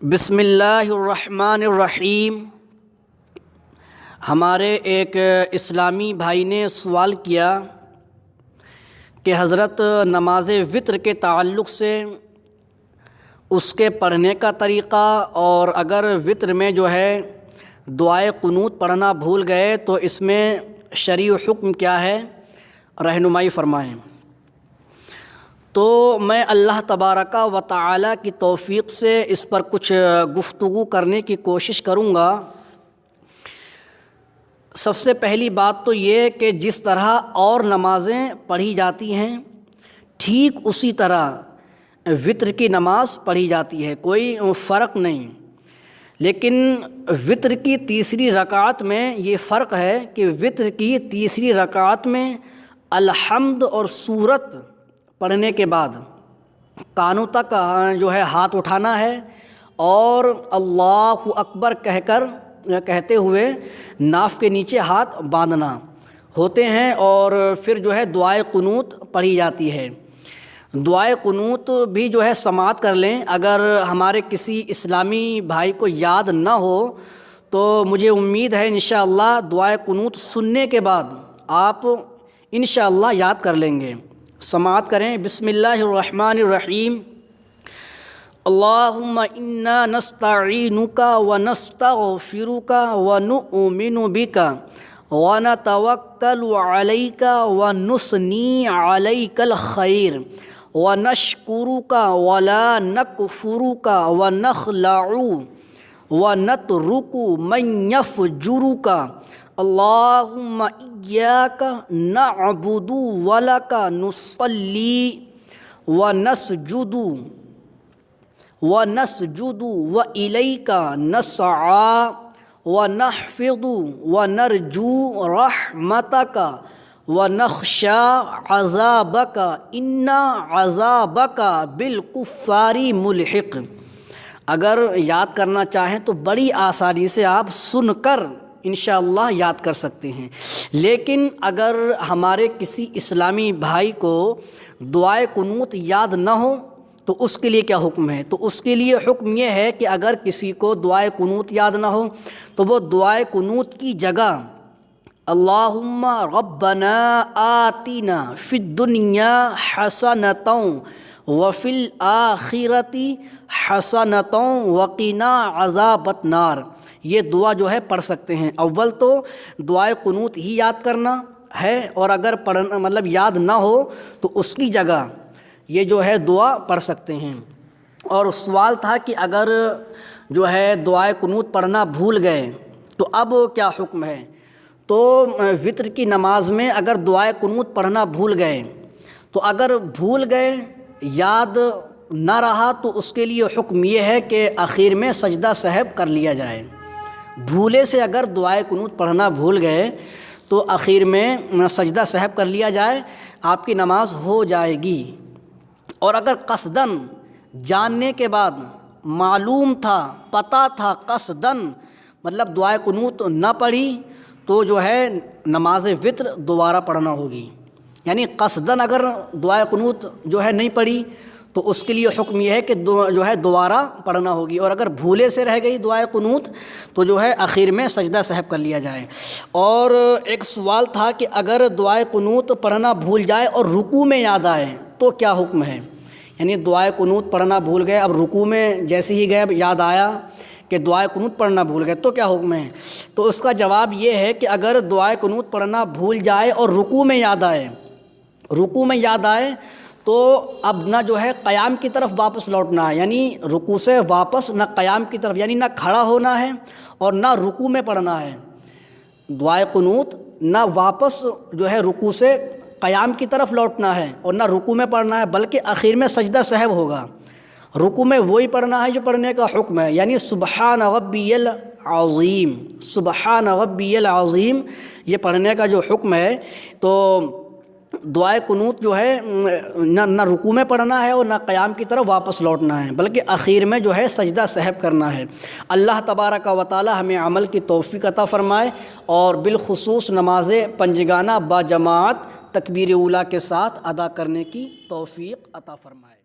بسم اللہ الرحمن الرحیم۔ ہمارے ایک اسلامی بھائی نے سوال کیا کہ حضرت نماز وتر کے تعلق سے اس کے پڑھنے کا طریقہ، اور اگر وتر میں جو ہے دعائے قنوت پڑھنا بھول گئے تو اس میں شرعی حکم کیا ہے، رہنمائی فرمائیں۔ تو میں اللہ تبارک و تعالی کی توفیق سے اس پر کچھ گفتگو کرنے کی کوشش کروں گا۔ سب سے پہلی بات تو یہ کہ جس طرح اور نمازیں پڑھی جاتی ہیں ٹھیک اسی طرح وتر کی نماز پڑھی جاتی ہے، کوئی فرق نہیں۔ لیکن وتر کی تیسری رکعت میں یہ فرق ہے کہ وتر کی تیسری رکعت میں الحمد اور سورت پڑھنے کے بعد کانوں تک جو ہے ہاتھ اٹھانا ہے اور اللہ اکبر کہتے ہوئے ناف کے نیچے ہاتھ باندھنا ہوتے ہیں، اور پھر جو ہے دعائے قنوت پڑھی جاتی ہے۔ دعائے قنوت بھی جو ہے سماعت کر لیں، اگر ہمارے کسی اسلامی بھائی کو یاد نہ ہو تو مجھے امید ہے انشاءاللہ دعائے قنوت سننے کے بعد آپ انشاءاللہ یاد کر لیں گے۔ سماعت کریں۔ بسم اللہ الرحمن الرحیم۔ اللہم انا نستعینک ونستغفرک ونؤمن بک ونتوکل علیک ونثنی علیک الخیر ونشکرک ولا نکفرک ونخلع ونترک من یفجرک اللہم ایاک نعبد ولک نصلی ونسجد والیک نسعی ونحفظ ونرجو رحمتک ونخشی عذابک ان عذابک بالکفار ملحق۔ اگر یاد کرنا چاہیں تو بڑی آسانی سے آپ سن کر انشاءاللہ یاد کر سکتے ہیں، لیکن اگر ہمارے کسی اسلامی بھائی کو دعائے قنوت یاد نہ ہو تو اس کے لیے کیا حکم ہے؟ تو اس کے لیے حکم یہ ہے کہ اگر کسی کو دعائے قنوت یاد نہ ہو تو وہ دعائے قنوت کی جگہ اللہم ربنا آتنا فی الدنیا حسنۃ وفی الآخرۃ حسنۃ وقنا عذاب النار، یہ دعا جو ہے پڑھ سکتے ہیں۔ اول تو دعائے قنوت ہی یاد کرنا ہے، اور اگر پڑھنا یاد نہ ہو تو اس کی جگہ یہ جو ہے دعا پڑھ سکتے ہیں۔ اور سوال تھا کہ اگر جو ہے دعائے قنوت پڑھنا بھول گئے تو اب کیا حکم ہے؟ تو وتر کی نماز میں اگر دعائے قنوت پڑھنا بھول گئے تو اگر بھول گئے، یاد نہ رہا، تو اس کے لیے حکم یہ ہے کہ آخر میں سجدہ سہو کر لیا جائے۔ بھولے سے اگر دعائے قنوت پڑھنا بھول گئے تو آخر میں سجدہ سہو کر لیا جائے، آپ کی نماز ہو جائے گی۔ اور اگر قصداً جاننے کے بعد معلوم تھا، پتہ تھا، قصداً مطلب دعائے قنوت نہ پڑھی تو جو ہے نماز وتر دوبارہ پڑھنا ہوگی۔ یعنی قصداً اگر دعائے قنوت جو ہے نہیں پڑھی تو اس کے لیے حکم یہ ہے کہ جو ہے دوبارہ پڑھنا ہوگی، اور اگر بھولے سے رہ گئی دعائے قنوت تو جو ہے آخر میں سجدہ سہو کر لیا جائے۔ اور ایک سوال تھا کہ اگر دعائے قنوت پڑھنا بھول جائے اور رکوع میں یاد آئے تو کیا حکم ہے؟ یعنی دعائے قنوت پڑھنا بھول گئے، اب رکوع میں جیسے ہی گئے یاد آیا کہ دعائے قنوت پڑھنا بھول گئے تو کیا حکم ہے؟ تو اس کا جواب یہ ہے کہ اگر دعائے قنوت پڑھنا بھول جائے اور رکوع میں یاد آئے تو اب نہ جو ہے قیام کی طرف واپس لوٹنا ہے، یعنی رکوع سے واپس نہ قیام کی طرف، یعنی نہ کھڑا ہونا ہے اور نہ رکوع میں پڑھنا ہے دعائے قنوت، نہ واپس جو ہے رکوع سے قیام کی طرف لوٹنا ہے اور نہ رکوع میں پڑھنا ہے، بلکہ آخر میں سجدہ سہو ہوگا۔ رکوع میں وہی پڑھنا ہے جو پڑھنے کا حکم ہے، یعنی سبحان ربی العظیم، سبحان ربی العظیم، یہ پڑھنے کا جو حکم ہے۔ تو دعائے قنوت جو ہے نہ رکوع میں پڑھنا ہے اور نہ قیام کی طرف واپس لوٹنا ہے، بلکہ آخر میں جو ہے سجدہ سہو کرنا ہے۔ اللہ تبارک و تعالی ہمیں عمل کی توفیق عطا فرمائے، اور بالخصوص نماز پنجگانہ با جماعت تکبیر اولیٰ کے ساتھ ادا کرنے کی توفیق عطا فرمائے۔